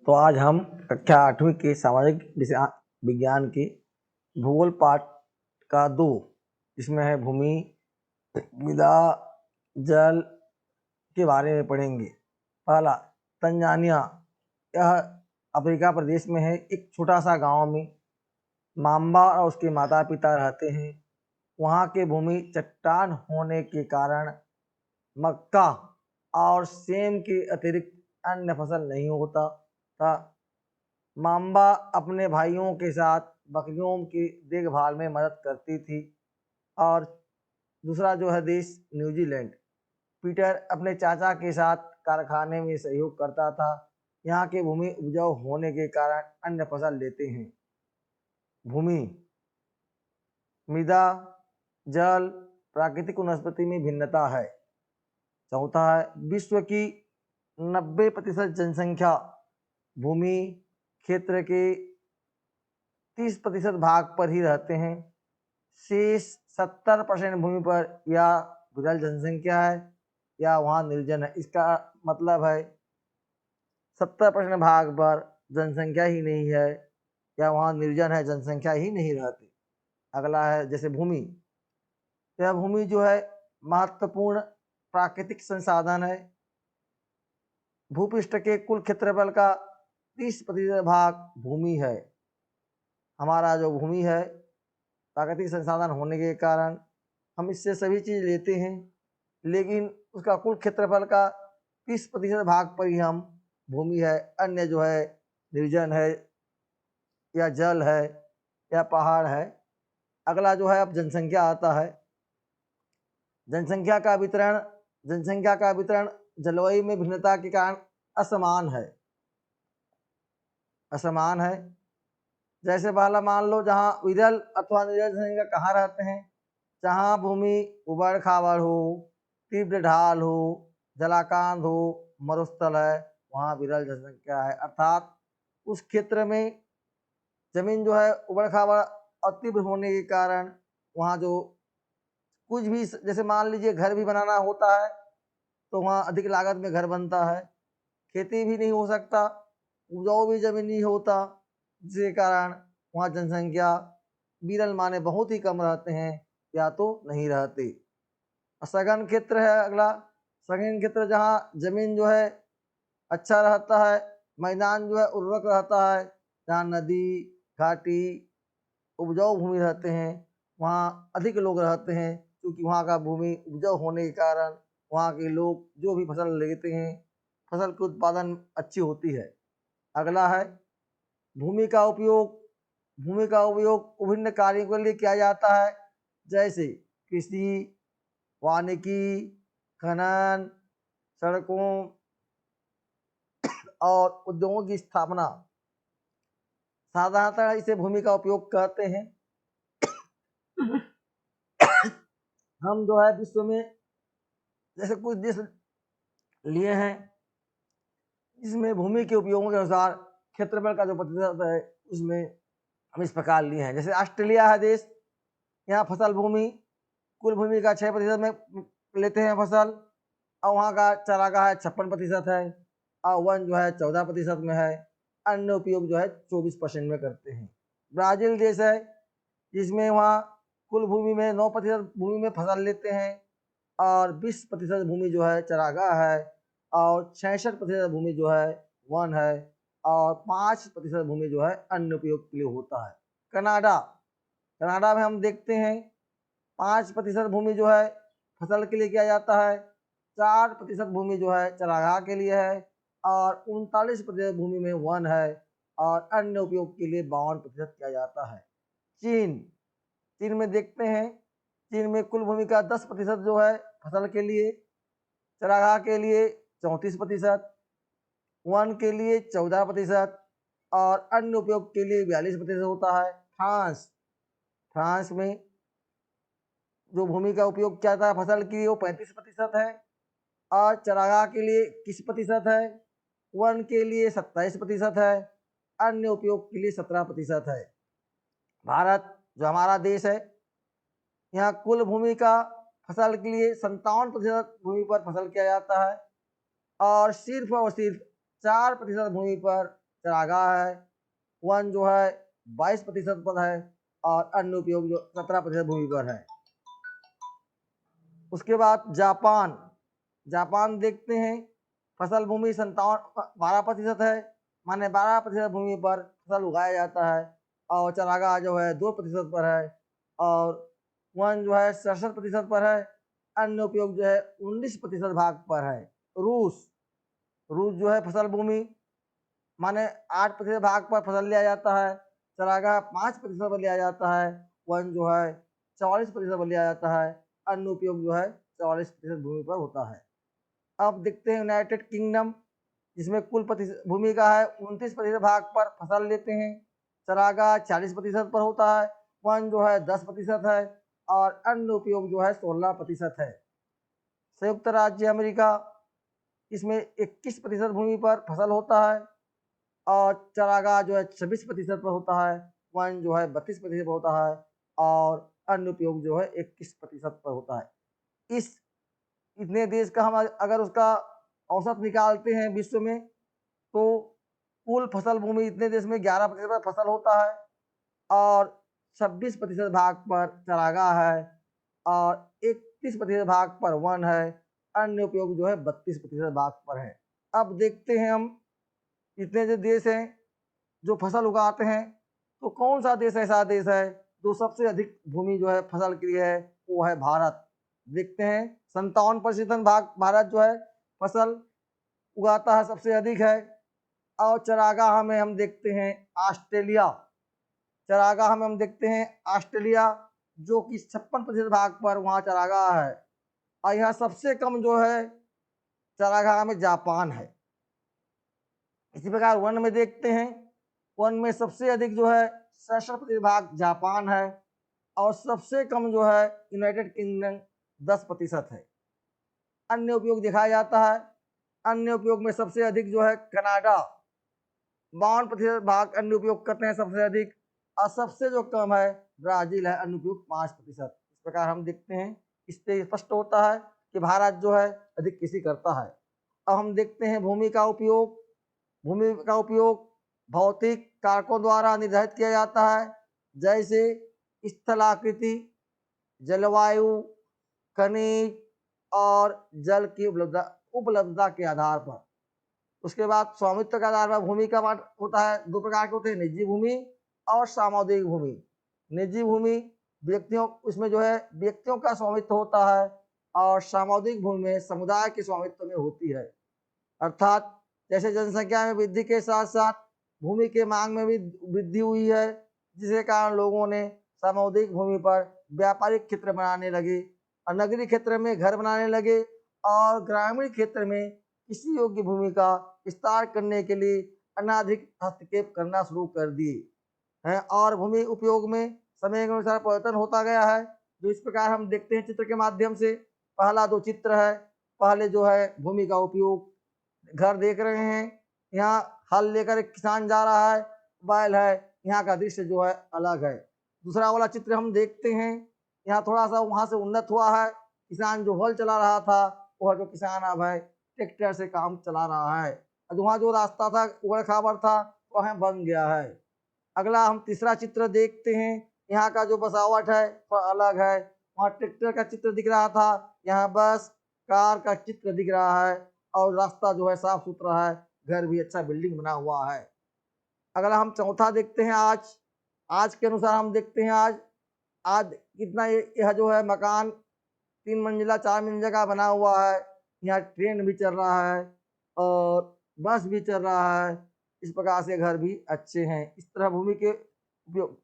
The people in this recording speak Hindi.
तो आज हम कक्षा 8वीं के सामाजिक विज्ञान के भूगोल पाठ का 2 जिसमें है भूमि, मृदा, जल के बारे में पढ़ेंगे। पहला, तंजानिया। यह अफ्रीका प्रदेश में है। एक छोटा सा गांव में माम्बा और उसके माता पिता रहते हैं। वहाँ के भूमि चट्टान होने के कारण मक्का और सेम के अतिरिक्त अन्य फसल नहीं होता था। माम्बा अपने भाइयों के साथ बकरियों की देखभाल में मदद करती थी। और दूसरा जो है देश न्यूजीलैंड। पीटर अपने चाचा के साथ कारखाने में सहयोग करता था। यहाँ की भूमि उपजाऊ होने के कारण अन्य फसल लेते हैं। भूमि, मृदा, जल, प्राकृतिक वनस्पति में भिन्नता है। चौथा है, विश्व की 90% जनसंख्या भूमि क्षेत्र के 30% भाग पर ही रहते हैं। शेष 70% भूमि पर या विरल जनसंख्या है या वहाँ निर्जन है। इसका मतलब है 70% भाग पर जनसंख्या ही नहीं है या वहाँ निर्जन है, जनसंख्या ही नहीं रहती। अगला है जैसे भूमि। यह भूमि जो है महत्वपूर्ण प्राकृतिक संसाधन है। भूपृष्ठ के कुल क्षेत्रफल का 30% भाग भूमि है। हमारा जो भूमि है प्राकृतिक संसाधन होने के कारण हम इससे सभी चीज़ लेते हैं, लेकिन उसका कुल क्षेत्रफल का 30% भाग पर ही हम भूमि है, अन्य जो है निर्जन है या जल है या पहाड़ है। अगला जो है अब जनसंख्या आता है। जनसंख्या का वितरण जलवायु में भिन्नता के कारण असमान है। जैसे पहला मान लो, जहाँ विरल अथवा निर्जल जनसंख्या कहाँ रहते हैं, जहाँ भूमि उबड़ खाबड़ हो, तीव्र ढाल हो, जलाकांत हो, मरुस्थल है, वहाँ विरल जनसंख्या है। अर्थात उस क्षेत्र में जमीन जो है उबड़ खाबड़ और तीव्र होने के कारण वहाँ जो कुछ भी, जैसे मान लीजिए घर भी बनाना होता है तो वहाँ अधिक लागत में घर बनता है, खेती भी नहीं हो सकता, उपजाऊ भी जमीन नहीं होता, जिसके कारण वहाँ जनसंख्या विरल माने बहुत ही कम रहते हैं या तो नहीं रहते। सघन क्षेत्र है अगला। सघन क्षेत्र जहाँ जमीन जो है अच्छा रहता है, मैदान जो है उर्वरक रहता है, जहाँ नदी, घाटी, उपजाऊ भूमि रहते हैं, वहाँ अधिक लोग रहते हैं, क्योंकि वहाँ का भूमि उपजाऊ होने के कारण वहाँ के लोग जो भी फसल लेते हैं, फसल की उत्पादन अच्छी होती है। अगला है भूमि का उपयोग। भूमि का उपयोग विभिन्न कार्यों के लिए किया जाता है, जैसे कृषि, वानिकी, खनन, सड़कों और उद्योगों की स्थापना। साधारणतः इसे भूमि का उपयोग कहते हैं। हम जो है विश्व में जैसे कुछ देश लिए हैं, इसमें भूमि के उपयोगों के अनुसार क्षेत्रफल का जो प्रतिशत है उसमें हम इस प्रकार लिए हैं। जैसे ऑस्ट्रेलिया है देश, यहाँ फसल भूमि कुल भूमि का 6% में लेते हैं फसल, और वहाँ का चारागाह है 56% है, और वन जो है 14% में है, अन्य उपयोग जो है 24% में करते हैं। ब्राज़ील देश है जिसमें वहाँ कुल भूमि में 9% भूमि में फसल लेते हैं और 20% भूमि जो है चारागाह है, और 66% भूमि जो है वन है, और 5% भूमि जो है अन्य उपयोग के लिए होता है। कनाडा में हम देखते हैं 5% भूमि जो है फसल के लिए किया जाता है, 4% भूमि जो है चारागाह के लिए है, और 39% भूमि में वन है, और अन्य उपयोग के लिए 52% किया जाता है। चीन में देखते हैं, चीन में कुल भूमि का 10% जो है फसल के लिए, चारागाह के लिए 34%, वन के लिए 14% और अन्य उपयोग के लिए 42% होता है। फ्रांस में जो भूमि का उपयोग किया जाता है फसल के लिए वो 35% है, और चारागाह के लिए 21% है, वन के लिए 27% है, अन्य उपयोग के लिए 17% है। भारत जो हमारा देश है, यहाँ कुल भूमि का फसल के लिए 57% भूमि पर फसल किया जाता है, और सिर्फ 4% भूमि पर चरागाह है, वन जो है 22% पर है और अन्य उपयोग जो 17% भूमि पर है। उसके बाद जापान, जापान देखते हैं, फसल भूमि 12% है, माने 12% भूमि पर फसल उगाया जाता है और चरागाह जो है 2% पर है और वन जो है 67% पर है, अन्य उपयोग जो है 19% भाग पर है। रूस, रूस जो है फसल भूमि माने 8% भाग पर फसल लिया जाता है, चरागाह 5% पर लिया जाता है, वन जो है 44% पर लिया जाता है, अन्य उपयोग जो है 44% भूमि पर होता है। अब देखते हैं यूनाइटेड किंगडम, जिसमें कुल भूमि का है 29% भाग पर फसल लेते हैं, चरागाह 40% पर होता है, वन जो है 10% है और अन्य उपयोग जो है 16% है। संयुक्त राज्य अमेरिका, इसमें 21% भूमि पर फसल होता है और चरागाह जो है 26% पर होता है, वन जो है 32% पर होता है और अन्य उपयोग जो है 21% पर होता है। इस इतने देश का हम अगर उसका औसत निकालते हैं विश्व में, तो कुल फसल भूमि इतने देश में 11% पर फसल होता है और 26% भाग पर चरागाह है और 31% भाग पर वन है, अन्य उपयोग जो है 32% भाग पर है। अब देखते हैं हम इतने जो देश हैं जो फसल उगाते हैं, तो कौन सा देश ऐसा देश है जो सबसे अधिक भूमि जो है फसल के लिए है, वो है भारत। देखते हैं 57% भाग भारत जो है फसल उगाता है, सबसे अधिक है। और चरागाह में हम देखते हैं ऑस्ट्रेलिया, चरागाह में हम देखते हैं ऑस्ट्रेलिया जो कि 56% भाग पर वहाँ चरागाह है और यहाँ सबसे कम जो है चरागाह में जापान है। इसी प्रकार वन में देखते हैं, वन में सबसे अधिक जो है 67% भाग जापान है और सबसे कम जो है यूनाइटेड किंगडम 10% है। अन्य उपयोग दिखाया जाता है, अन्य उपयोग में सबसे अधिक जो है कनाडा 52% भाग अन्य उपयोग करते हैं सबसे अधिक, और सबसे जो कम है ब्राजील है, अन्य उपयोग 5%। इस प्रकार हम देखते हैं, इससे स्पष्ट होता है कि भारत जो है अधिक कृषि करता है। अब हम देखते हैं भूमि का उपयोग, भूमि का उपयोग भौतिक कारकों द्वारा निर्धारित किया जाता है, जैसे स्थलाकृति, जलवायु, खनिज और जल की उपलब्धता के आधार पर। उसके बाद स्वामित्व के आधार पर भूमि का बांट होता है, दो प्रकार के होते हैं, निजी भूमि और सामुदायिक भूमि। निजी भूमि व्यक्तियों, उसमें जो है व्यक्तियों का स्वामित्व होता है और सामुदायिक भूमि में समुदाय के स्वामित्व में होती है। अर्थात जैसे जनसंख्या में वृद्धि के साथ साथ भूमि के मांग में भी वृद्धि हुई है, जिसके कारण लोगों ने सामुदायिक भूमि पर व्यापारिक क्षेत्र बनाने लगे और नगरीय क्षेत्र में घर बनाने लगे और ग्रामीण क्षेत्र में कृषि योग्य भूमि का विस्तार करने के लिए अनाधिक हस्तक्षेप करना शुरू कर दिए हैं और भूमि उपयोग में समय के अनुसार परिवर्तन होता गया है। जो इस प्रकार हम देखते हैं चित्र के माध्यम से, पहला दो चित्र है, पहले जो है भूमि का उपयोग, घर देख रहे हैं, यहाँ हल लेकर एक किसान जा रहा है, बैल है, यहाँ का दृश्य जो है अलग है। दूसरा वाला चित्र हम देखते हैं, यहाँ थोड़ा सा वहाँ से उन्नत हुआ है, किसान जो हल चला रहा था वह जो किसान अब है ट्रैक्टर से काम चला रहा है, वहाँ जो रास्ता था उबड़ खाबड़ था वह बन गया है। अगला हम तीसरा चित्र देखते हैं, यहाँ का जो बसावट है वह अलग है, वहाँ ट्रैक्टर का चित्र दिख रहा था, यहाँ बस कार का चित्र दिख रहा है और रास्ता जो है साफ सुथरा है, घर भी अच्छा बिल्डिंग बना हुआ है। अगला हम चौथा देखते हैं, आज के अनुसार हम देखते हैं आज कितना यह जो है मकान 3 मंजिला 4 मंजिला का बना हुआ है, यहाँ ट्रेन भी चल रहा है और बस भी चल रहा है, इस प्रकार से घर भी अच्छे हैं। इस तरह भूमि के उपयोग